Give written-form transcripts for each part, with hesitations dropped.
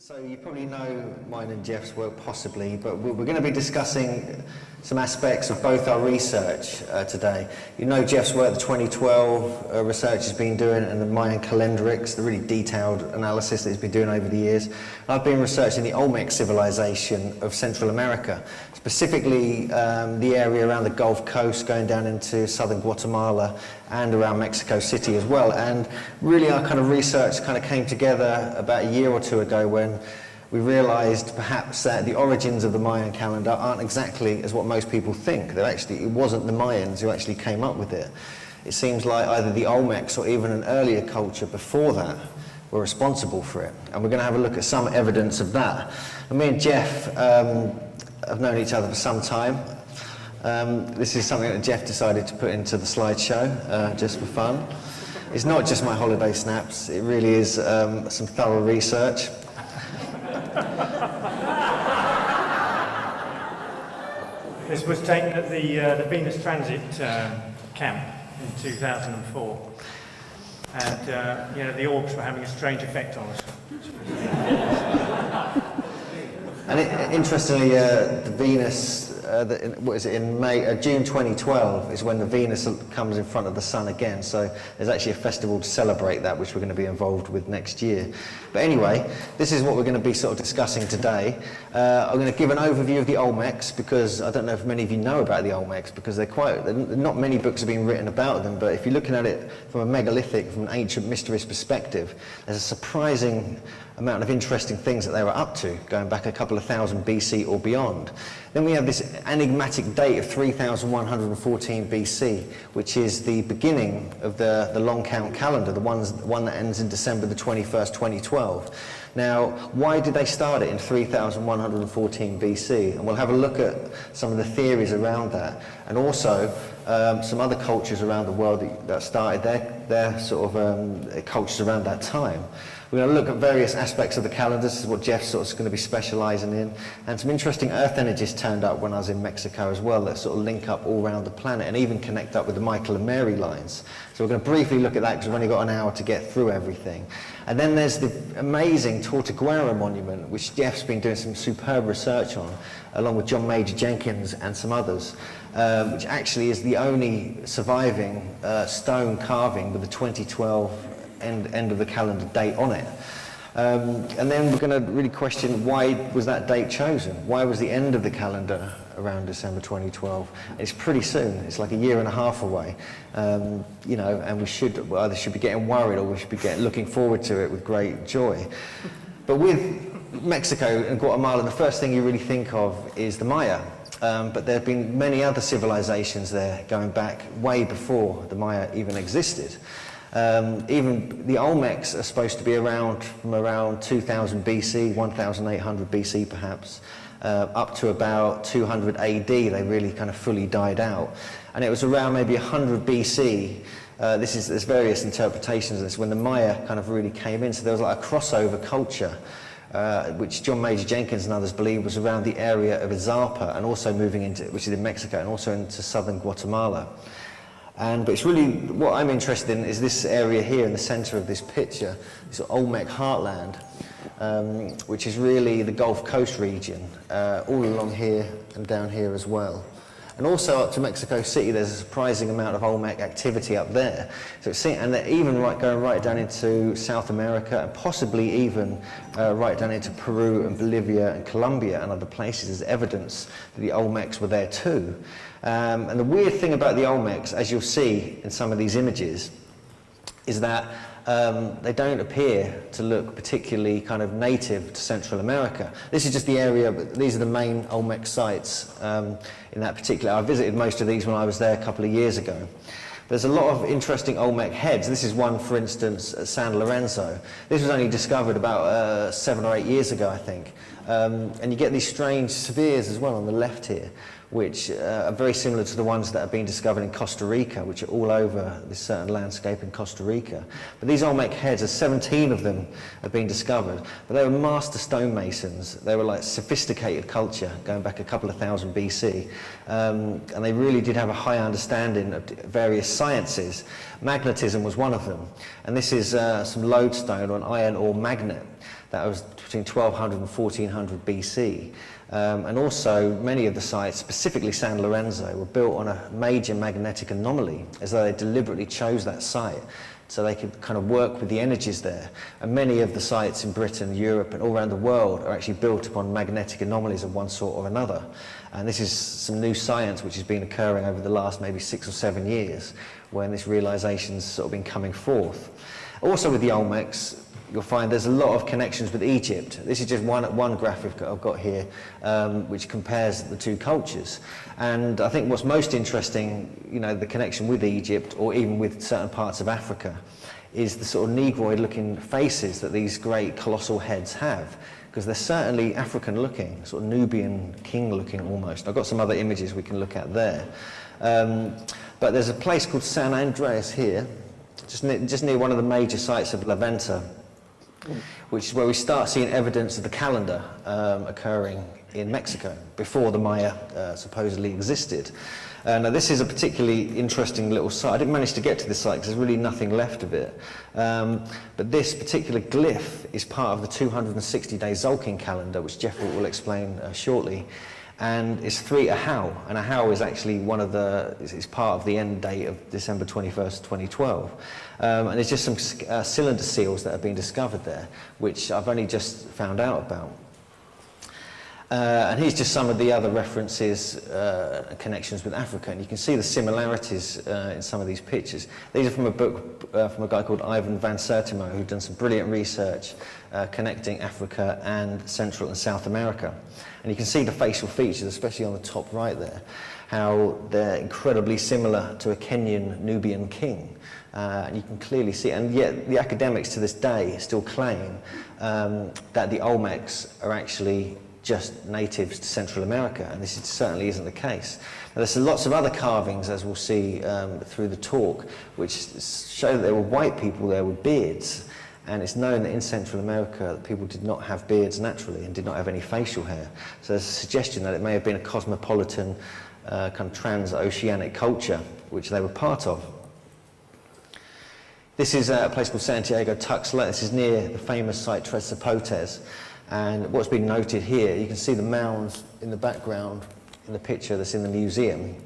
So you probably know mine and Geoff's work possibly, but we're going to be discussing some aspects of both our research today. You know Geoff's work, the 2012 research he's been doing, and the Mayan calendarics, the really detailed analysis that he's been doing over the years. And I've been researching the Olmec civilization of Central America, specifically the area around the Gulf Coast, going down into southern Guatemala and around Mexico City as well. And really our kind of research kind of came together about a year or two ago when we realized perhaps that the origins of the Mayan calendar aren't exactly as what most people think. It wasn't the Mayans who actually came up with it. It seems like either the Olmecs or even an earlier culture before that were responsible for it. And we're going to have a look at some evidence of that. And me and Geoff have known each other for some time. This is something that Geoff decided to put into the slideshow just for fun. It's not just my holiday snaps, it really is some thorough research. This was taken at the Venus Transit camp in 2004, and the orbs were having a strange effect on us. And interestingly, the Venus, in June 2012 is when the Venus comes in front of the Sun again. So there's actually a festival to celebrate that, which we're going to be involved with next year. But anyway, this is what we're going to be sort of discussing today. I'm going to give an overview of the Olmecs, because I don't know if many of you know about the Olmecs, because not many books have been written about them. But if you're looking at it from a megalithic, from an ancient mysteries perspective, there's a surprising amount of interesting things that they were up to, going back a couple of thousand BC or beyond. Then we have this enigmatic date of 3114 BC, which is the beginning of the long count calendar, the one that ends in December the 21st, 2012. Now, why did they start it in 3114 BC? And we'll have a look at some of the theories around that, and also some other cultures around the world that started their sort of cultures around that time. We're going to look at various aspects of the calendar. This is what Geoff's sort of going to be specialising in. And some interesting earth energies turned up when I was in Mexico as well, that sort of link up all around the planet and even connect up with the Michael and Mary lines. So we're going to briefly look at that because we've only got an hour to get through everything. And then there's the amazing Tortuguero monument, which Geoff's been doing some superb research on, along with John Major Jenkins and some others, which actually is the only surviving stone carving with the 2012 end of the calendar date on it. And then we're going to really question, why was that date chosen? Why was the end of the calendar around December 2012? It's pretty soon. It's like a year and a half away. And we either should be getting worried or we should be looking forward to it with great joy. But with Mexico and Guatemala, the first thing you really think of is the Maya. But there have been many other civilizations there going back way before the Maya even existed. Even the Olmecs are supposed to be around from around 2000 BC, 1800 BC perhaps, up to about 200 AD. They really kind of fully died out. And it was around maybe 100 BC, there's various interpretations of this, when the Maya kind of really came in. So there was like a crossover culture, which John Major Jenkins and others believe was around the area of Izapa, and also moving into, which is in Mexico, and also into southern Guatemala. But it's really, what I'm interested in is this area here in the centre of this picture, this Olmec heartland, which is really the Gulf Coast region, all along here and down here as well. And also up to Mexico City, there's a surprising amount of Olmec activity up there. And they're even going right down into South America, and possibly even right down into Peru and Bolivia and Colombia and other places as evidence that the Olmecs were there too. And the weird thing about the Olmecs, as you'll see in some of these images, is that they don't appear to look particularly kind of native to Central America. This is just the area, but these are the main Olmec sites in that particular. I visited most of these when I was there a couple of years ago. There's a lot of interesting Olmec heads. This is one, for instance, at San Lorenzo. This was only discovered about 7 or 8 years ago, I think. And you get these strange spheres as well on the left here, which are very similar to the ones that have been discovered in Costa Rica, which are all over this certain landscape in Costa Rica. But these Olmec heads, 17 of them have been discovered, but they were master stonemasons. They were like sophisticated culture going back a couple of thousand BC. And they really did have a high understanding of various sciences. Magnetism was one of them. And this is some lodestone or an iron ore magnet that was between 1200 and 1400 BC. And also, many of the sites, specifically San Lorenzo, were built on a major magnetic anomaly, as though they deliberately chose that site so they could kind of work with the energies there. And many of the sites in Britain, Europe, and all around the world are actually built upon magnetic anomalies of one sort or another. And this is some new science which has been occurring over the last maybe 6 or 7 years, when this realization's sort of been coming forth. Also with the Olmecs, you'll find there's a lot of connections with Egypt. This is just one graphic I've got here, which compares the two cultures. And I think what's most interesting, you know, the connection with Egypt, or even with certain parts of Africa, is the sort of negroid-looking faces that these great colossal heads have, because they're certainly African-looking, sort of Nubian king-looking almost. I've got some other images we can look at there. But there's a place called San Andreas here, just near one of the major sites of La Venta, which is where we start seeing evidence of the calendar occurring in Mexico before the Maya supposedly existed. Now this is a particularly interesting little site. I didn't manage to get to this site because there's really nothing left of it. But this particular glyph is part of the 260-day Zolkin calendar, which Geoff will explain shortly. And it's 3 Ahau, and Ahau is actually is part of the end date of December 21st, 2012. And it's just some cylinder seals that have been discovered there, which I've only just found out about. And here's just some of the other references and connections with Africa, and you can see the similarities in some of these pictures. These are from a book from a guy called Ivan van Sertimo, who's done some brilliant research connecting Africa and Central and South America. And you can see the facial features, especially on the top right there, how they're incredibly similar to a Kenyan Nubian king. And you can clearly see, and yet the academics to this day still claim that the Olmecs are actually just natives to Central America, and this certainly isn't the case. Now, there's lots of other carvings, as we'll see through the talk, which show that there were white people there with beards, and it's known that in Central America that people did not have beards naturally and did not have any facial hair. So there's a suggestion that it may have been a cosmopolitan kind of transoceanic culture which they were part of. This is a place called Santiago Tuxtla. This is near the famous site Tres Zapotes. And what's been noted here, you can see the mounds in the background in the picture that's in the museum.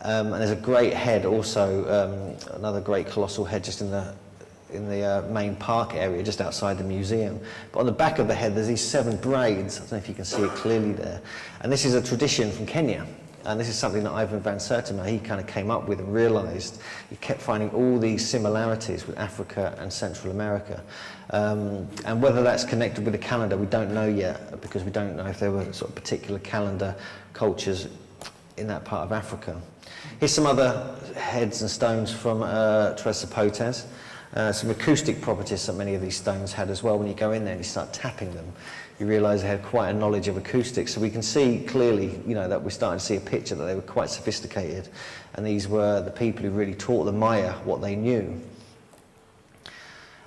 And there's a great head also, another great colossal head just in the main park area just outside the museum. But on the back of the head there's these 7 braids. I don't know if you can see it clearly there. And this is a tradition from Kenya. And this is something that Ivan van Sertimo, he kind of came up with and realised. He kept finding all these similarities with Africa and Central America. And whether that's connected with the calendar, we don't know yet, because we don't know if there were sort of particular calendar cultures in that part of Africa. Here's some other heads and stones from Tres Zapotes. Some acoustic properties that many of these stones had as well. When you go in there and you start tapping them, you realise they had quite a knowledge of acoustics. So we can see clearly, you know, that we're starting to see a picture that they were quite sophisticated, and these were the people who really taught the Maya what they knew.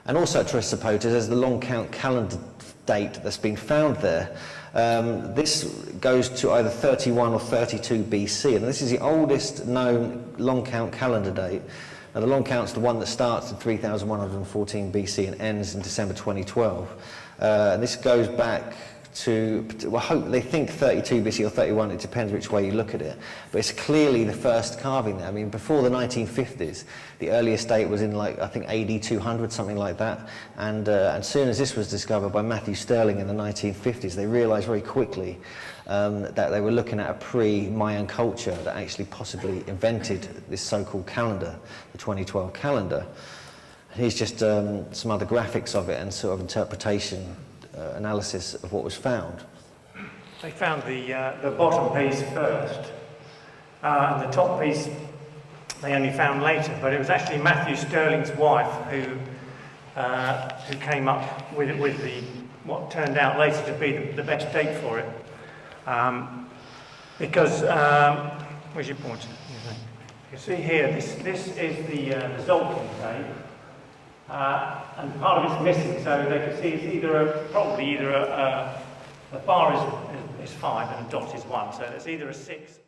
And also at Tres Zapotes, there's the long count calendar date that's been found there. This goes to either 31 or 32 BC, and this is the oldest known long count calendar date. Now, the long count's the one that starts in 3114 BC and ends in December 2012. And this goes back to well, they think 32 BC or 31, it depends which way you look at it. But it's clearly the first carving there. I mean, before the 1950s, the earliest date was in, like, I think AD 200, something like that. And as soon as this was discovered by Matthew Stirling in the 1950s, they realised very quickly that they were looking at a pre-Mayan culture that actually possibly invented this so-called calendar, the 2012 calendar. And here's just some other graphics of it and sort of interpretation, analysis of what was found. They found the bottom piece first, and the top piece they only found later, but it was actually Matthew Stirling's wife who came up with what turned out later to be the best date for it. Because, where's your pointer? You see here, this is the Zolkin date, and part of it's missing, so they can see it's either the bar is 5 and a dot is 1, so it's either a 6